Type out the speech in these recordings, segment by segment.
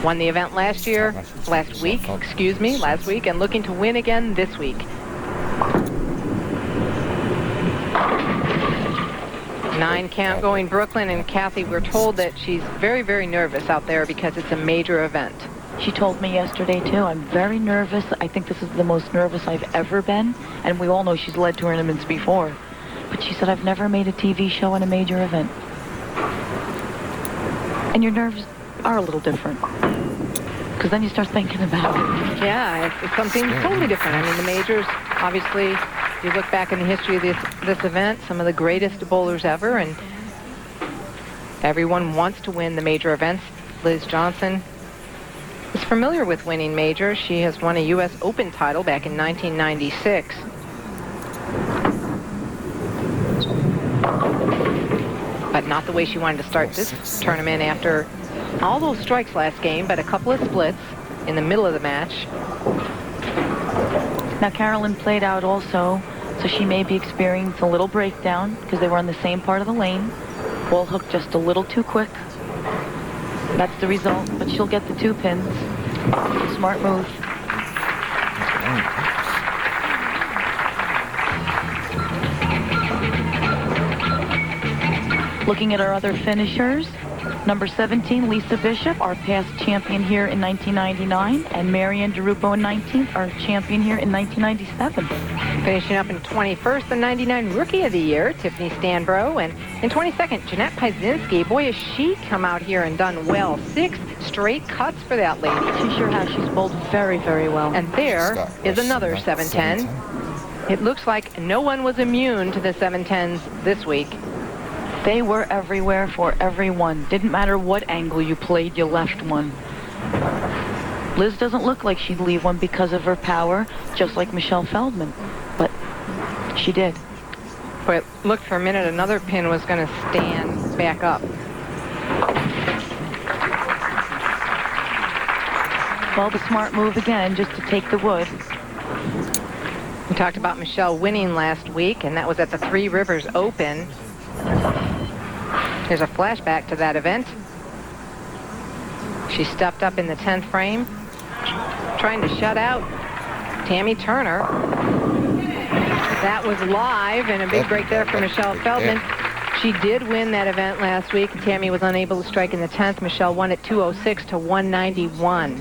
Won the event last week, and looking to win again this week. 9 count going Brooklyn, and Kathy, we're told that she's very, very nervous out there because it's a major event. She told me yesterday, too, I'm very nervous. I think this is the most nervous I've ever been. And we all know she's led tournaments before. But she said, I've never made a TV show in a major event. And your nerves are a little different. Because then you start thinking about it. Yeah, it's something totally different. I mean, the majors, obviously, you look back in the history of this event, some of the greatest bowlers ever, and everyone wants to win the major events. Liz Johnson is familiar with winning majors. She has won a U.S. Open title back in 1996. But not the way she wanted to start this tournament after all those strikes last game, but a couple of splits in the middle of the match. Now, Carolyn played out also, so she may be experiencing a little breakdown because they were on the same part of the lane. Ball hooked just a little too quick. That's the result, but she'll get the 2 pins. Smart move. Looking at our other finishers, number 17, Lisa Bishop, our past champion here in 1999, and Marianne DeRupo in 19th, our champion here in 1997. Finishing up in 21st, the 99 Rookie of the Year, Tiffany Stanbro, and in 22nd, Jeanette Piezinski. Boy, has she come out here and done well. 6 straight cuts for that lady. She sure has. She's bowled very, very well. And there is another 710. It looks like no one was immune to the 710s this week. They were everywhere for everyone. Didn't matter what angle you played, you left one. Liz doesn't look like she'd leave one because of her power, just like Michelle Feldman. But she did. But look, for a minute, another pin was going to stand back up. Well, the smart move again, just to take the wood. We talked about Michelle winning last week, and that was at the Three Rivers Open. Here's a flashback to that event. She stepped up in the 10th frame, trying to shut out Tammy Turner. That was live, and a big break there for Michelle Feldman. She did win that event last week. Tammy was unable to strike in the 10th. Michelle won at 206 to 191.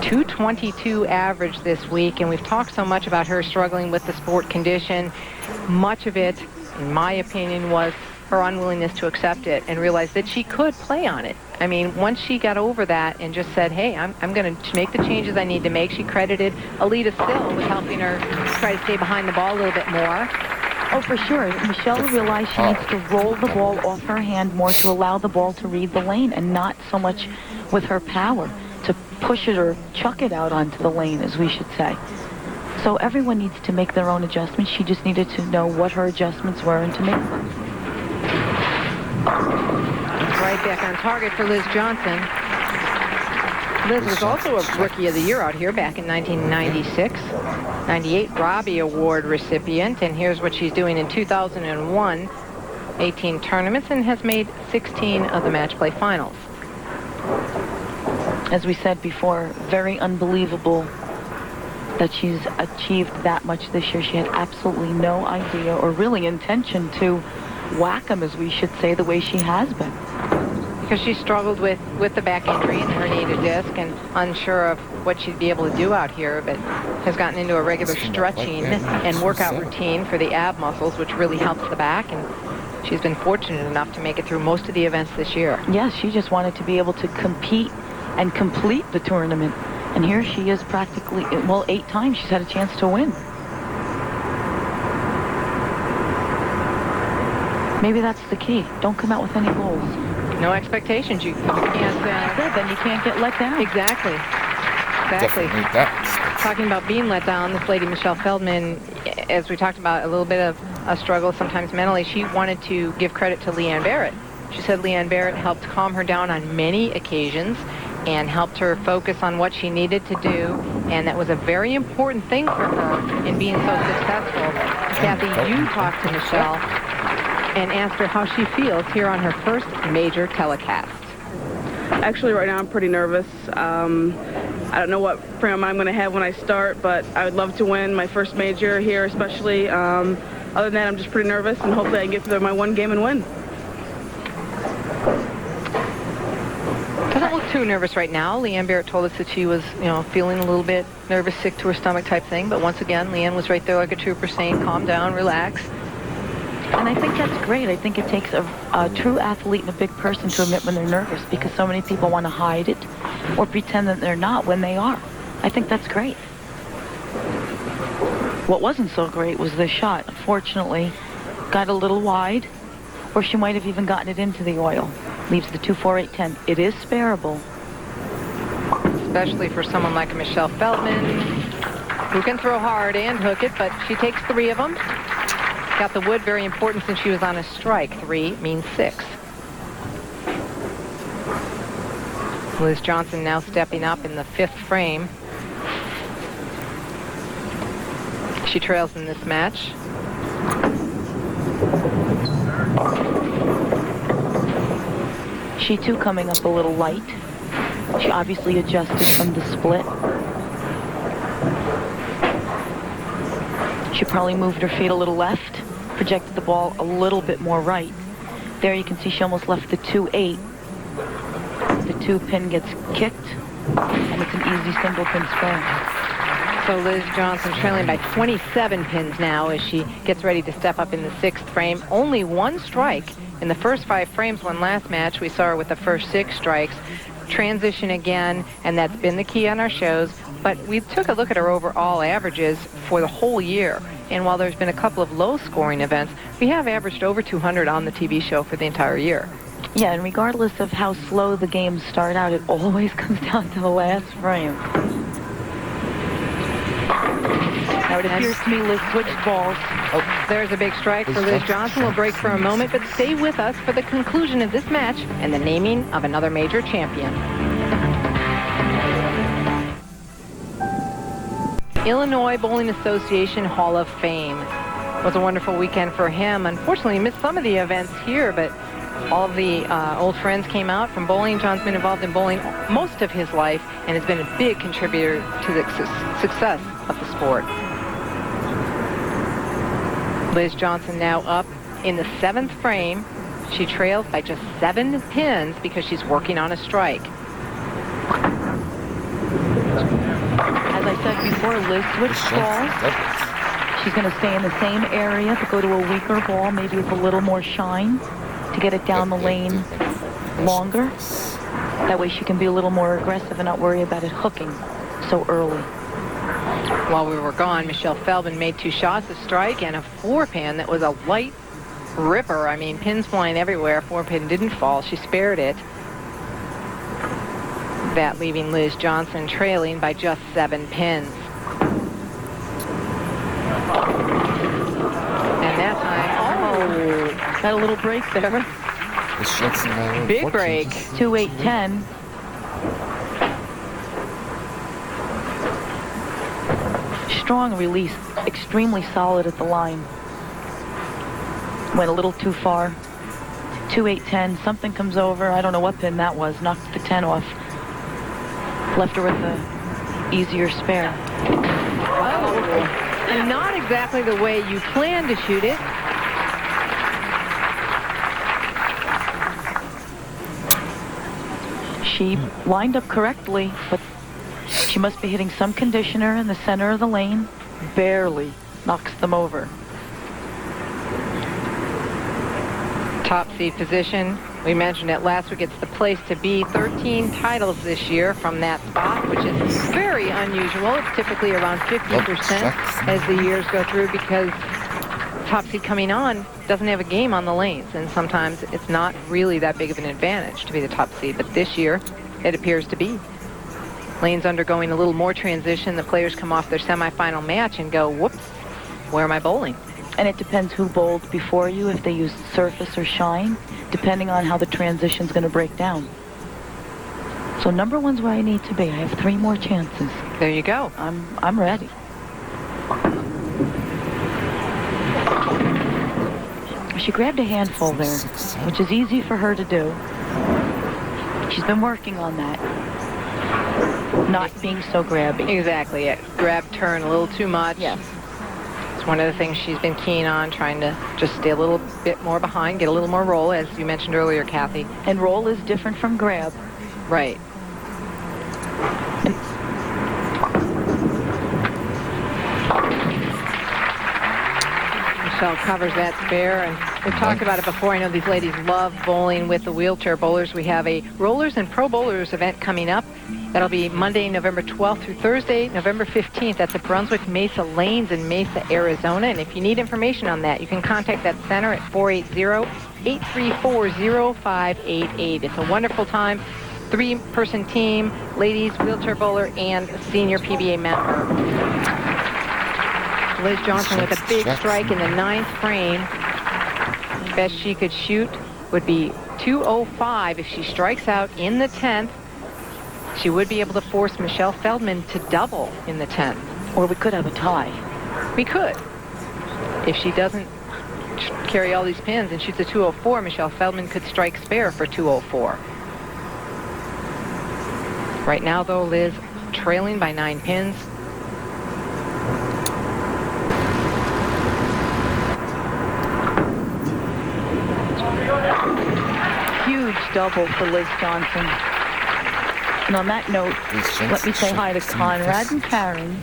222 average this week, and we've talked so much about her struggling with the sport condition. Much of it, in my opinion, was her unwillingness to accept it and realize that she could play on it. I mean, once she got over that and just said, hey, I'm going to make the changes I need to make, she credited Alita Still with helping her try to stay behind the ball a little bit more. Oh, for sure. Michelle realized she needs to roll the ball off her hand more to allow the ball to read the lane, and not so much with her power to push it or chuck it out onto the lane, as we should say. So everyone needs to make their own adjustments. She just needed to know what her adjustments were and to make them. Right back on target for Liz Johnson. Liz was also a Rookie of the Year out here back in 1996. 98 Robbie Award recipient, and here's what she's doing in 2001. 18 tournaments, and has made 16 of the match play finals. As we said before, very unbelievable that she's achieved that much this year. She had absolutely no idea or really intention to whack them, as we should say, the way she has been. Because she struggled with the back injury and herniated disc, and unsure of what she'd be able to do out here, but has gotten into a regular stretching and workout routine for the ab muscles, which really helps the back, and she's been fortunate enough to make it through most of the events this year. Yes, she just wanted to be able to compete and complete the tournament. And here she is practically, well, 8 times she's had a chance to win. Maybe that's the key. Don't come out with any goals. No expectations. You can't. Then you can't get let down. Exactly. Talking about being let down, this lady, Michelle Feldman, as we talked about, a little bit of a struggle sometimes mentally. She wanted to give credit to Leanne Barrett. She said Leanne Barrett helped calm her down on many occasions and helped her focus on what she needed to do, and that was a very important thing for her in being so successful. Kathy, you talked to Michelle and asked her how she feels here on her first major telecast. Actually, right now I'm pretty nervous. I don't know what frame I'm going to have when I start, but I would love to win my first major here, especially. Other than that, I'm just pretty nervous, and hopefully I can get through my one game and win. Doesn't look too nervous right now. Leanne Barrett told us that she was, feeling a little bit nervous, sick to her stomach type thing. But once again, Leanne was right there like a trooper saying, calm down, relax. And I think that's great. I think it takes a true athlete and a big person to admit when they're nervous, because so many people want to hide it or pretend that they're not when they are. I think that's great. What wasn't so great was this shot. Unfortunately, got a little wide, or she might have even gotten it into the oil. Leaves the 2-4-8-10. It is spareable. Especially for someone like Michelle Feldman, who can throw hard and hook it, but she takes 3 of them. Got the wood, very important since she was on a strike. 3 means 6. Liz Johnson now stepping up in the 5th frame. She trails in this match. She too coming up a little light. She obviously adjusted from the split. She probably moved her feet a little left, projected the ball a little bit more right. There you can see she almost left the 2-8. The 2-pin gets kicked, and it's an easy single pin spare. So Liz Johnson trailing by 27 pins now as she gets ready to step up in the 6th frame. Only 1 strike in the first 5 frames. One last match, we saw her with the first 6 strikes. Transition again, and that's been the key on our shows. But we took a look at her overall averages for the whole year. And while there's been a couple of low-scoring events, we have averaged over 200 on the TV show for the entire year. Yeah, and regardless of how slow the games start out, it always comes down to the last frame. Now it appears to me Liz switched balls. Oh, there's a big strike for Liz Johnson. We'll break for a moment, but stay with us for the conclusion of this match and the naming of another major champion. Illinois Bowling Association Hall of Fame. It was a wonderful weekend for him. Unfortunately, he missed some of the events here, but all of the old friends came out from bowling. John's been involved in bowling most of his life and has been a big contributor to the success of the sport. Liz Johnson now up in the 7th frame. She trails by just 7 pins because she's working on a strike. As I said before, Liz switched balls. She's going to stay in the same area but go to a weaker ball, maybe with a little more shine, to get it down the lane longer. That way she can be a little more aggressive and not worry about it hooking so early. While we were gone, Michelle Feldman made 2 shots, a strike and a 4-pin that was a light ripper. I mean, pins flying everywhere. 4-pin didn't fall. She spared it. That leaving Liz Johnson trailing by just 7 pins. And that time, got a little break there. Big break. 2-8-10. Strong release, extremely solid at the line. Went a little too far. 2-8-10, something comes over. I don't know what pin that was. Knocked the 10 off. Left her with a easier spare. Oh, and not exactly the way you planned to shoot it. She lined up correctly, but she must be hitting some conditioner in the center of the lane. Barely knocks them over. Top seed position. We mentioned it last week. It's the place to be. 13 titles this year from that spot, which is very unusual. It's typically around 50% as the years go through because top seed coming on doesn't have a game on the lanes, and sometimes it's not really that big of an advantage to be the top seed. But this year, it appears to be. Lanes undergoing a little more transition. The players come off their semifinal match and go, whoops, where am I bowling? And it depends who bowled before you, if they used surface or shine, depending on how the transition's going to break down. So number 1's where I need to be. I have 3 more chances. There you go. I'm ready. She grabbed a handful there, which is easy for her to do. She's been working on that. Not being so grabby. Exactly. It grab turn a little too much. Yes. It's one of the things she's been keen on, trying to just stay a little bit more behind, get a little more roll, as you mentioned earlier, Kathy. And roll is different from grab. Right. Michelle covers that spare, and we've talked about it before. I know these ladies love bowling with the wheelchair bowlers. We have a Rollers and Pro Bowlers event coming up. That'll be Monday, November 12th through Thursday, November 15th. That's at Brunswick Mesa Lanes in Mesa, Arizona. And if you need information on that, you can contact that center at 480-834-0588. It's a wonderful time. 3-person team, ladies, wheelchair bowler, and senior PBA member. Liz Johnson with a big strike in the 9th frame. Best she could shoot would be 205. If she strikes out in the 10th, she would be able to force Michelle Feldman to double in the 10th. Or we could have a tie. We could. If she doesn't carry all these pins and shoots a 204, Michelle Feldman could strike spare for 204. Right now, though, Liz trailing by 9 pins. Huge double for Liz Johnson. And on that note, let me say hi to Conrad and Karen,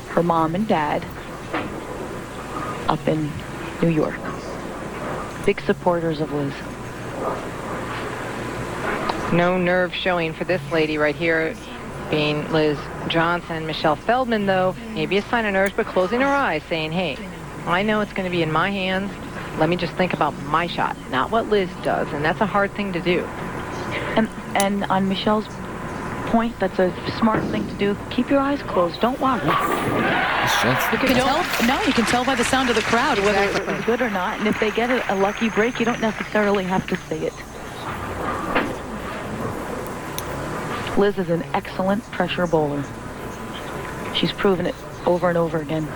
her mom and dad, up in New York. Big supporters of Liz. No nerve showing for this lady right here, being Liz Johnson. Michelle Feldman, though, maybe a sign of nerves, but closing her eyes, saying, hey, I know it's going to be in my hands. Let me just think about my shot, not what Liz does, and that's a hard thing to do. And on Michelle's point, that's a smart thing to do. Keep your eyes closed. Don't watch. You can tell. No, you can tell by the sound of the crowd whether it was good or not. And if they get a lucky break, you don't necessarily have to see it. Liz is an excellent pressure bowler. She's proven it over and over again.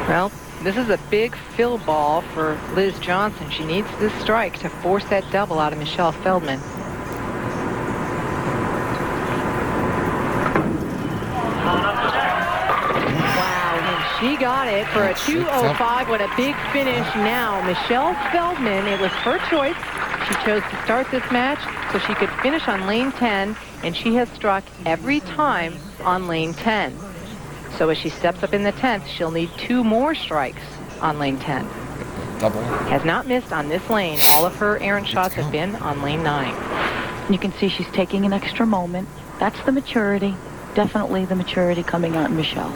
Well, this is a big fill ball for Liz Johnson. She needs this strike to force that double out of Michelle Feldman. Wow, and she got it for a 205. What a big finish now. Michelle Feldman, it was her choice. She chose to start this match so she could finish on lane 10, and she has struck every time on lane 10. So as she steps up in the 10th, she'll need 2 more strikes on lane 10. Double. Has not missed on this lane. All of her errant shots have been on lane 9. You can see she's taking an extra moment. That's the maturity. Definitely the maturity coming out in Michelle.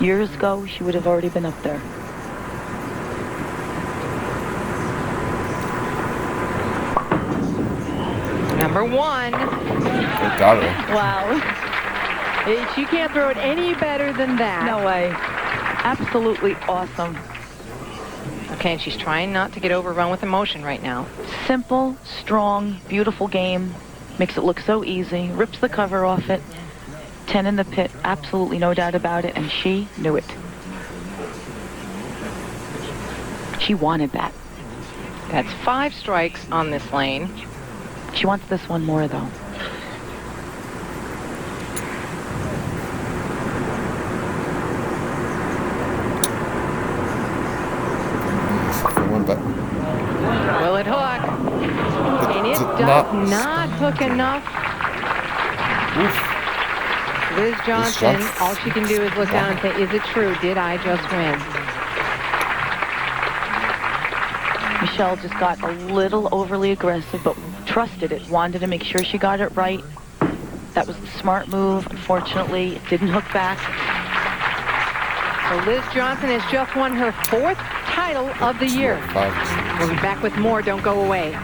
Years ago, she would have already been up there. Number 1. Got her. Wow. She can't throw it any better than that. No way. Absolutely awesome. Okay, and she's trying not to get overrun with emotion right now. Simple, strong, beautiful game. Makes it look so easy. Rips the cover off it. 10 in the pit. Absolutely no doubt about it. And she knew it. She wanted that. That's 5 strikes on this lane. She wants this one more, though. Will it hook? And it does not hook enough. Oof. Liz Johnson, all she can do is look down and say, is it true? Did I just win? Michelle just got a little overly aggressive, but trusted it. Wanted to make sure she got it right. That was the smart move. Unfortunately, it didn't hook back. So Liz Johnson has just won her 4th title of the year. Five. We'll be back with more. Don't go away.